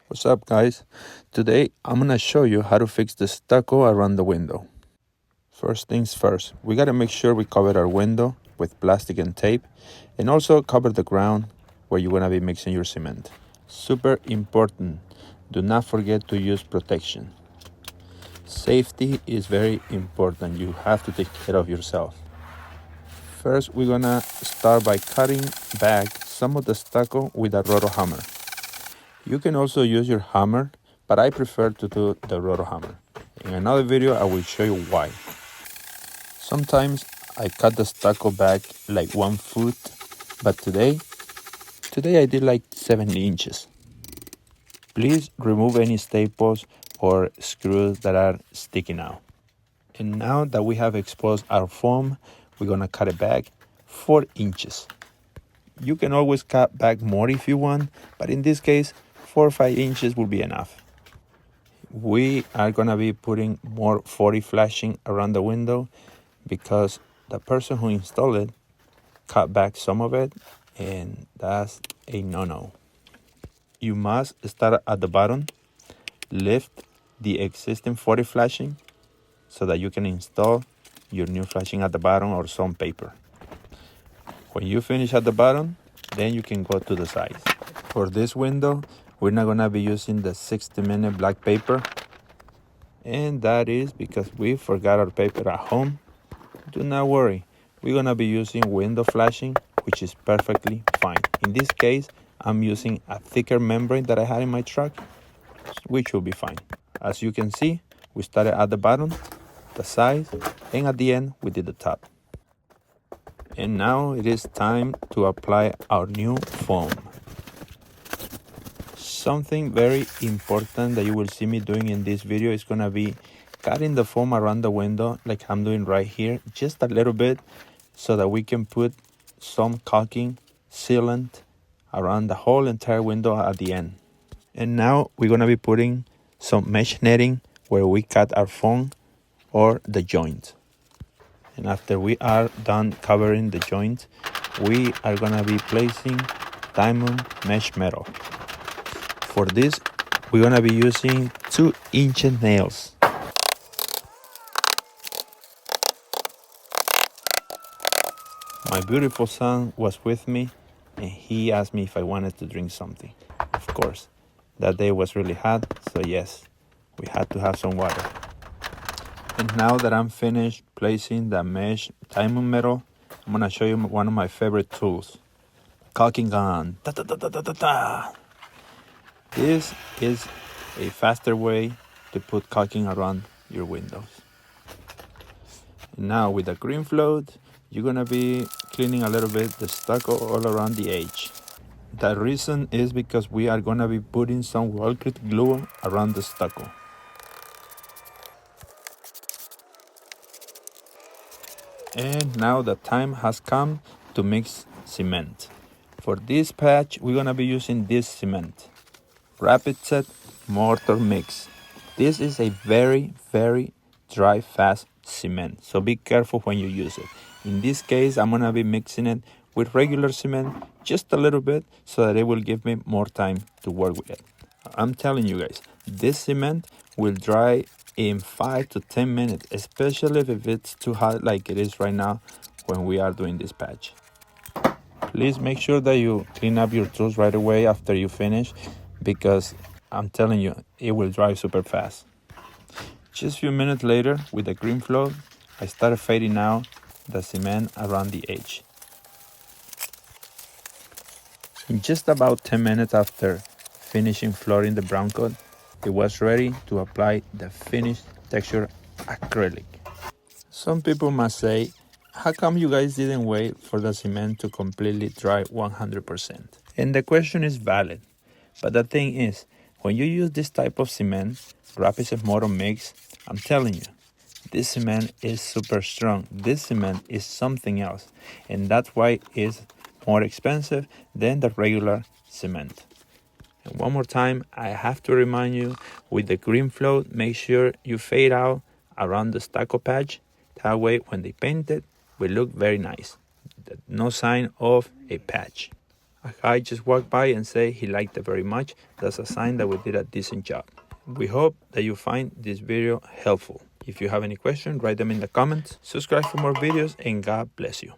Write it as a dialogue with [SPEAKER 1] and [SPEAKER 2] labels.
[SPEAKER 1] What's up, guys? Today I'm gonna show you how to fix the stucco around the window. First things first, we gotta make sure we cover our window with plastic and tape, and also cover the ground where you're gonna be mixing your cement. Super important, do not forget to use protection. Safety is very important, you have to take care of yourself. First, we're gonna start by cutting back some of the stucco with a roto hammer. You can also use your hammer, but I prefer to do the roto hammer. In another video, I will show you why. Sometimes I cut the stucco back like 1 foot, but today I did like 70 inches. Please remove any staples or screws that are sticking out. And now that we have exposed our foam, we're gonna cut it back 4 inches. You can always cut back more if you want, but in this case, 4 or 5 inches will be enough. We are gonna be putting more 40 flashing around the window because the person who installed it cut back some of it, and that's a no-no. You must start at the bottom, lift the existing 40 flashing so that you can install your new flashing at the bottom or some paper. When you finish at the bottom, then you can go to the sides. For this window, we're not gonna be using the 60-minute black paper, and that is because we forgot our paper at home. Do not worry, we're gonna be using window flashing, which is perfectly fine. In this case, I'm using a thicker membrane that I had in my truck, which will be fine. As you can see, we started at the bottom, the sides, and at the end, we did the top. And now it is time to apply our new foam. Something very important that you will see me doing in this video is gonna be cutting the foam around the window like I'm doing right here, just a little bit, so that we can put some caulking sealant around the whole entire window at the end. And now we're gonna be putting some mesh netting where we cut our foam or the joint. And after we are done covering the joint, we are gonna be placing diamond mesh metal. For this, we're gonna be using 2-inch nails. My beautiful son was with me, and he asked me if I wanted to drink something. Of course, that day was really hot, so yes, we had to have some water. And now that I'm finished placing the mesh diamond metal, I'm gonna show you one of my favorite tools, caulking gun. Da, da, da, da, da, da, da. This is a faster way to put caulking around your windows. And now with the green float, you're gonna be cleaning a little bit the stucco all around the edge. The reason is because we are gonna be putting some Velcro glue around the stucco. And now the time has come to mix cement. For this patch, we're gonna be using this cement, Rapid Set Mortar Mix. This is a very, very dry, fast cement, so be careful when you use it. In this case, I'm gonna be mixing it with regular cement, just a little bit, so that it will give me more time to work with it. I'm telling you guys, this cement will dry in 5 to 10 minutes, especially if it's too hot like it is right now when we are doing this patch. Please make sure that you clean up your tools right away after you finish, because I'm telling you, it will dry super fast. Just a few minutes later, with the green float, I started fading out the cement around the edge. In just about 10 minutes after finishing flooring the brown coat, it was ready to apply the finished texture acrylic. Some people must say, how come you guys didn't wait for the cement to completely dry 100%? And the question is valid. But the thing is, when you use this type of cement, Rapid Mortar Mix, I'm telling you, this cement is super strong. This cement is something else. And that's why it's more expensive than the regular cement. And one more time, I have to remind you, with the green float, make sure you fade out around the stucco patch. That way, when they paint it, will look very nice. No sign of a patch. A guy just walked by and said he liked it very much. That's a sign that we did a decent job. We hope that you find this video helpful. If you have any questions, write them in the comments. Subscribe for more videos, and God bless you.